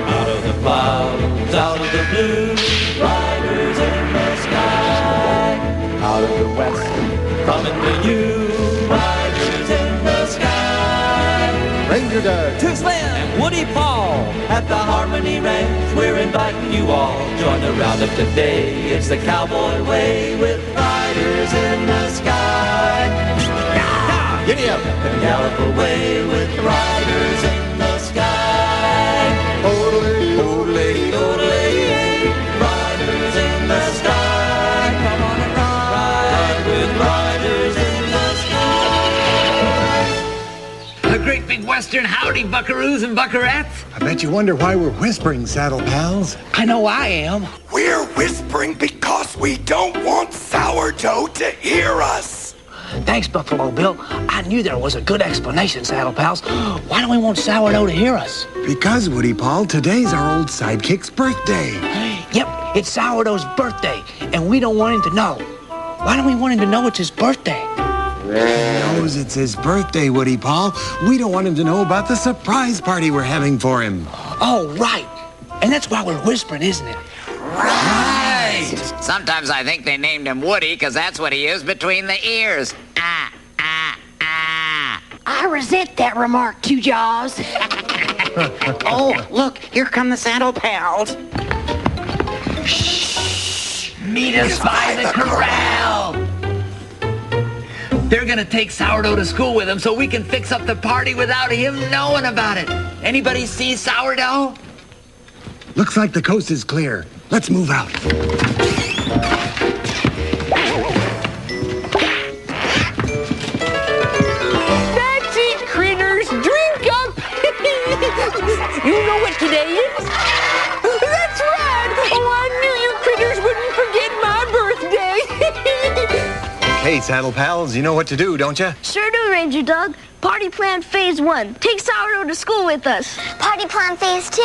Out of the clouds, out of the blue, riders in the sky. Out of the west, coming to you, riders in the sky. Ranger Doug, Too Slim, and Woody Paul at the Harmony Ranch. We're inviting you all. Join the roundup today. It's the cowboy way with riders in the sky. giddy up. And gallop away with riders in the sky. Oodly, Oodly, oodly, riders in the sky. Come on and ride with riders in the sky. A great big western howdy, buckaroos and buckarettes. I bet you wonder why we're whispering, Saddle Pals. I know I am. We're whispering because we don't want Sourdough to hear us. Thanks, Buffalo Bill. I knew there was a good explanation, Saddle Pals. Why don't we want Sourdough to hear us? Because, Woody Paul, today's our old sidekick's birthday. Yep, it's Sourdough's birthday, and we don't want him to know. Why don't we want him to know it's his birthday? He knows it's his birthday, Woody Paul. We don't want him to know about the surprise party we're having for him. Oh, right. And that's why we're whispering, isn't it? Right. Sometimes I think they named him Woody because that's what he is between the ears. Ah, ah, ah. I resent that remark, Two Jaws. Oh, look, here come the Saddle Pals. Meet us by the corral. They're gonna take Sourdough to school with them so we can fix up the party without him knowing about it. Anybody see Sourdough? Looks like the coast is clear. Let's move out. That's it, critters. Drink up. You know what today is? That's right. Oh, I knew you critters wouldn't forget my birthday. Hey, Saddle Pals, you know what to do, don't you? Sure do, Ranger Doug. Party plan phase 1. Take Sourdough to school with us. Party plan phase 2.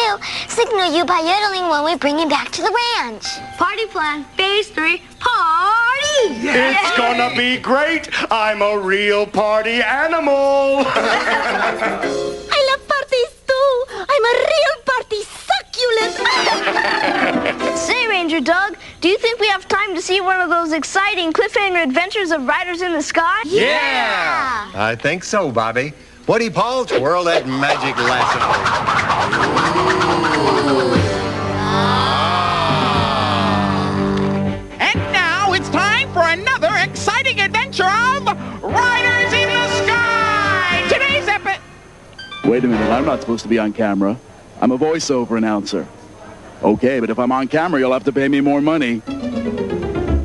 Signal you by yodeling when we bring him back to the ranch. Party plan phase 3. Party! It's gonna be great. I'm a real party animal. I love parties too. I'm a real party succulent. Say, Ranger Doug, do you think we have time to see one of those exciting cliffhanger adventures of Riders in the Sky? Yeah! I think so, Bobby. Woody Paul, twirl that magic lasso. And now it's time for another exciting adventure of Riders in the Sky! Today's Wait a minute, I'm not supposed to be on camera. I'm a voiceover announcer. Okay, but if I'm on camera, you'll have to pay me more money.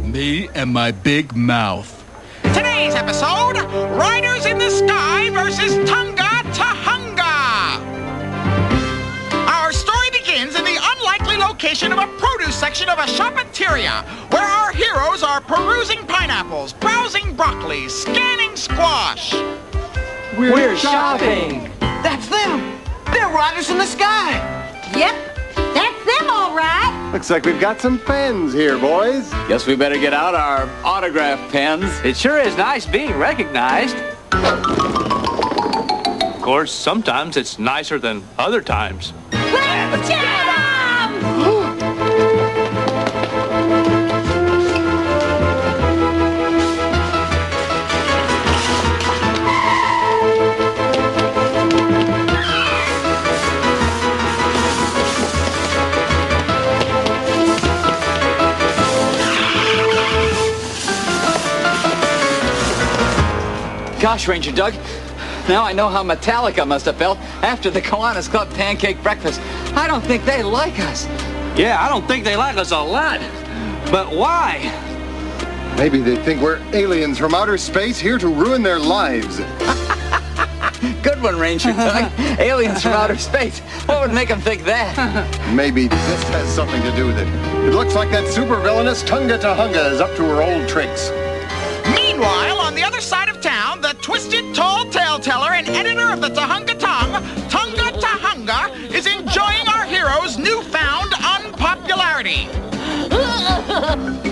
Me and my big mouth. Today's episode, Riders in the Sky versus Tunga Tahunga. Our story begins in the unlikely location of a produce section of a shopateria, where our heroes are perusing pineapples, browsing broccoli, scanning squash. We're shopping. That's them. They're Riders in the Sky. Yep, that's them all right. Looks like we've got some fans here, boys. Guess we better get out our autograph pens. It sure is nice being recognized. Of course, sometimes it's nicer than other times. Let's get 'em! Gosh, Ranger Doug, now I know how Metallica must have felt after the Kiwanis Club pancake breakfast. I don't think they like us. Yeah, I don't think they like us a lot. But why? Maybe they think we're aliens from outer space here to ruin their lives. Good one, Ranger Doug. Aliens from outer space. What would make them think that? Maybe this has something to do with it. It looks like that supervillainous Tunga Tahunga is up to her old tricks. Meanwhile, on the other side of town, the twisted tall tale teller and editor of the Tahunga Tongue, Tunga Tahunga, is enjoying our heroes' newfound unpopularity.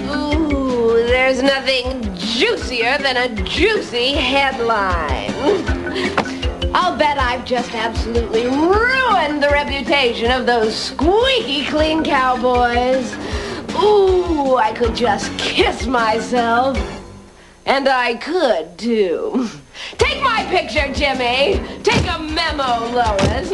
Ooh, there's nothing juicier than a juicy headline. I'll I'll bet I've just absolutely ruined the reputation of those squeaky clean cowboys. Ooh, I could just kiss myself. And I could, too. Take my picture, Jimmy. Take a memo, Lois.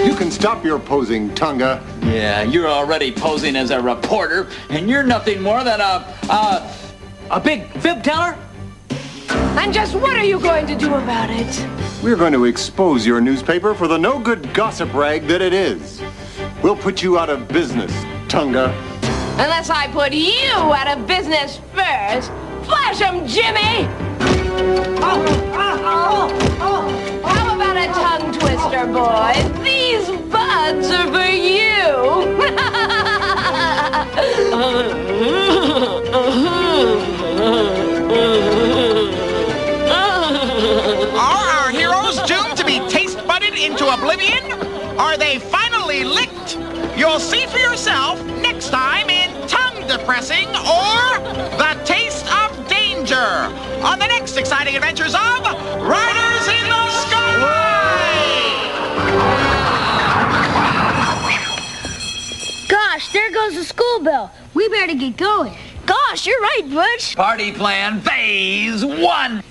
You can stop your posing, Tonga. Yeah, you're already posing as a reporter, and you're nothing more than a big fib teller. And just what are you going to do about it? We're going to expose your newspaper for the no-good gossip rag that it is. We'll put you out of business, Tonga. Unless I put you out of business first. Flash 'em, Jimmy! How about a tongue twister, boys? These buds are for you! Are our heroes doomed to be taste-budded into oblivion? Are they finally licked? You'll see for yourself next time in Tongue Depressing or The Taste of Danger on the next exciting adventures of Riders in the Sky! Gosh, there goes the school bell. We better get going. Gosh, you're right, Butch. Party plan phase 1.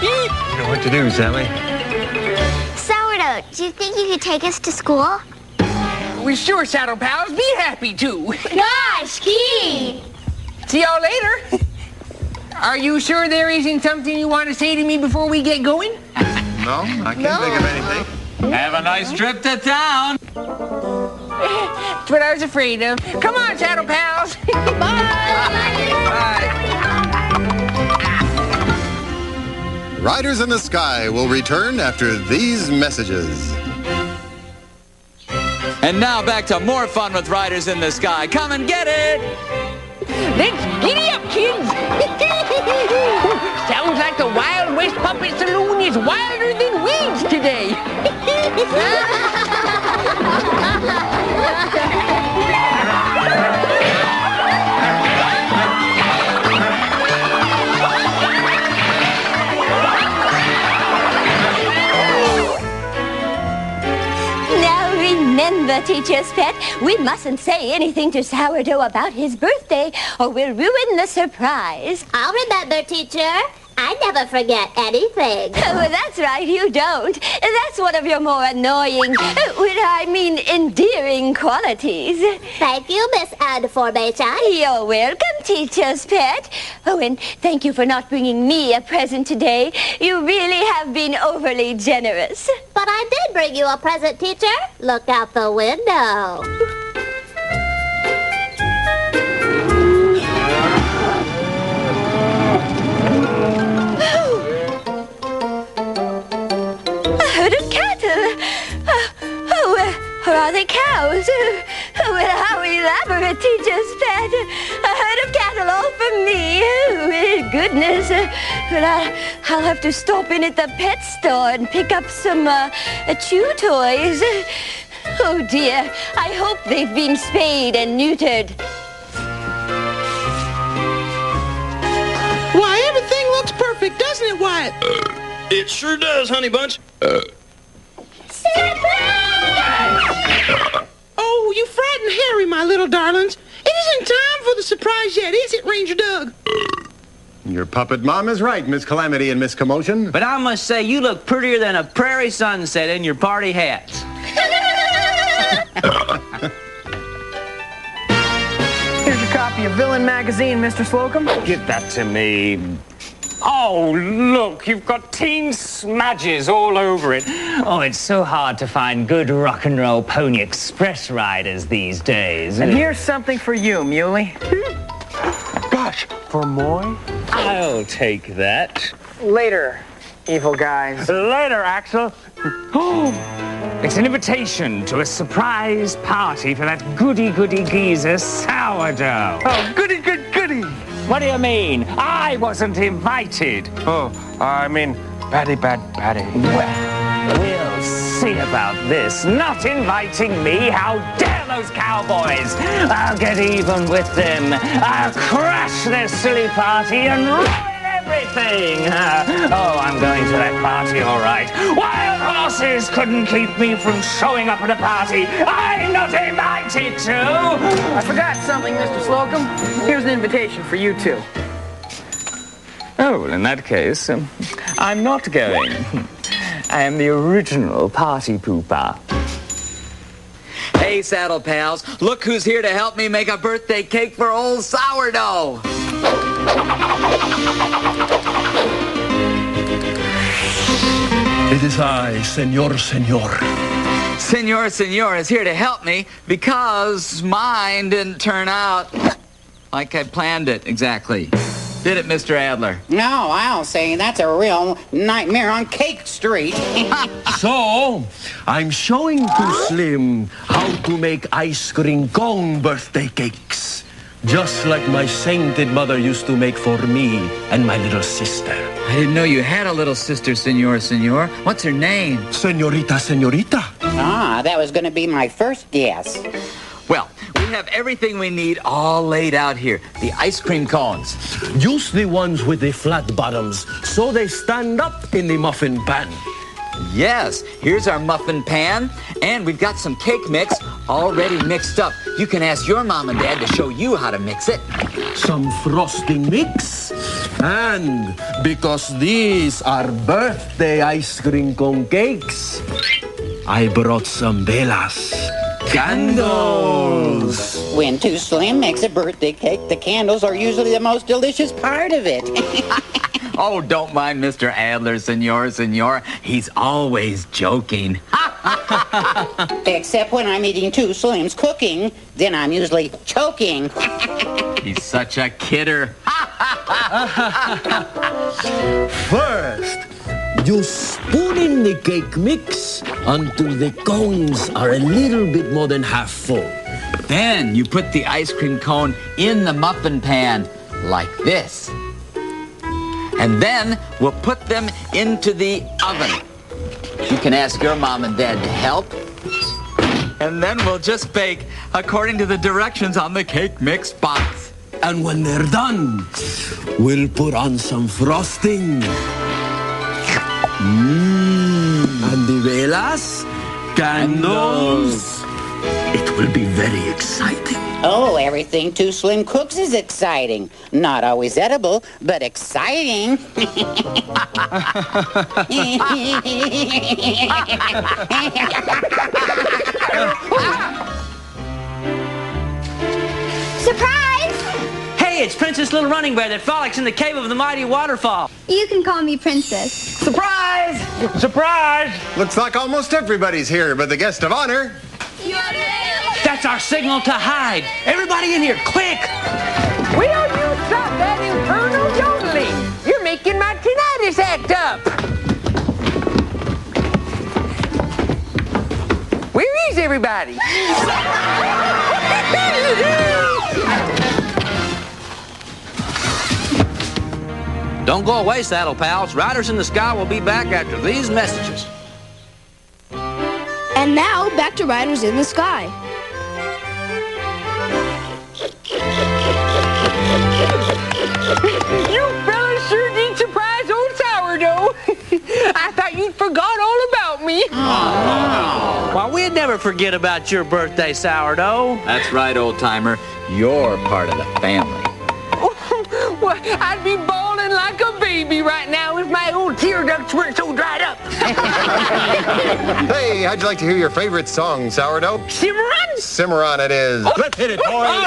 You know what to do, Sally. Sourdough, do you think you could take us to school? We sure, Shadow Pals. Be happy to. Gosh, Key! See y'all later. Are you sure there isn't something you want to say to me before we get going? No, I can't think of anything. Have a nice trip to town. That's what I was afraid of. Come on, Shadow Pals. Bye. Riders in the Sky will return after these messages. And now back to more fun with Riders in the Sky. Come and get it! Let's giddy up, kids! Sounds like the Wild West Puppet Saloon is wilder than weeds today. Remember, Teacher's Pet, we mustn't say anything to Sourdough about his birthday or we'll ruin the surprise. I'll remember, Teacher. I never forget anything. Well, that's right, you don't. That's one of your more annoying, endearing qualities. Thank you, Miss Information. You're welcome, Teacher's Pet. Oh, and thank you for not bringing me a present today. You really have been overly generous. But I did bring you a present, Teacher. Look out the window. Or are they cows? Well, how elaborate, Teacher's Pet. A herd of cattle all for me. Oh, goodness. Well, I'll have to stop in at the pet store and pick up some chew toys. Oh, dear. I hope they've been spayed and neutered. Why, everything looks perfect, doesn't it, Wyatt? It sure does, honey bunch. Oh, you frightened Harry, my little darlings. It isn't time for the surprise yet, is it, Ranger Doug? Your puppet mom is right, Miss Calamity and Miss Commotion. But I must say, you look prettier than a prairie sunset in your party hats. Here's your copy of Villain Magazine, Mr. Slocum. Give that to me. Oh, look, you've got teen smudges all over it. Oh, it's so hard to find good rock and roll Pony Express riders these days. And here's something for you, Muley. Gosh, for more? I'll take that. Later, evil guys. Later, Axel. It's an invitation to a surprise party for that goody-goody geezer Sourdough. Oh, goody. What do you mean? I wasn't invited. Oh, I mean, Batty. Well, we'll see. see about this. Not inviting me? How dare those cowboys! I'll get even with them. I'll crash their silly party and ruin everything. Oh, I'm going to that party, all right. Wild horses couldn't keep me from showing up at a party I'm not invited to. I forgot something, Mr. Slocum. Here's an invitation for you two. Oh, well, in that case, I'm not going. I am the original party pooper. Hey, Saddle Pals, look who's here to help me make a birthday cake for old Sourdough. It is I, Senor. Senor is here to help me because mine didn't turn out like I planned it exactly. Did it, Mr. Adler? No, I'll say that's a real nightmare on Cake Street. So, I'm showing to Slim how to make ice cream cone birthday cakes. Just like my sainted mother used to make for me and my little sister. I didn't know you had a little sister, Senor. What's her name? Senorita. Ah, that was going to be my first guess. Well, we have everything we need all laid out here. The ice cream cones. Use the ones with the flat bottoms so they stand up in the muffin pan. Yes, here's our muffin pan, and we've got some cake mix already mixed up. You can ask your mom and dad to show you how to mix it. Some frosting mix. And because these are birthday ice cream cone cakes, I brought some velas. Candles! When Too Slim makes a birthday cake, the candles are usually the most delicious part of it. Oh, don't mind Mr. Adler, Senor. He's always joking. Except when I'm eating Too Slim's cooking, then I'm usually choking. He's such a kidder. First, you spoon in the cake mix until the cones are a little bit more than half full. Then you put the ice cream cone in the muffin pan like this. And then we'll put them into the oven. You can ask your mom and dad to help. And then we'll just bake according to the directions on the cake mix box. And when they're done, we'll put on some frosting. And the velas, candles. It will be very exciting. Oh, everything Too Slim cooks is exciting. Not always edible, but exciting. Surprise! Hey, it's Princess Little Running Bear that frolics in the cave of the mighty waterfall. You can call me Princess. Surprise! Surprise! Looks like almost everybody's here, but the guest of honor. That's our signal to hide. Everybody in here, quick! Will you stop that infernal yodeling? You're making my tinnitus act up. Where is everybody? Don't go away, Saddle Pals. Riders in the Sky will be back after these messages. And now, back to Riders in the Sky. You fellas sure did surprise old Sourdough. I thought you'd forgot all about me. Well, we'd never forget about your birthday, Sourdough. That's right, old-timer. You're part of the family. Well, I'd be bawling like a baby right now if my old tear ducts weren't so dried up. Hey, how'd you like to hear your favorite song, Sourdough? Cimarron? Cimarron it is. Let's hit it, boys.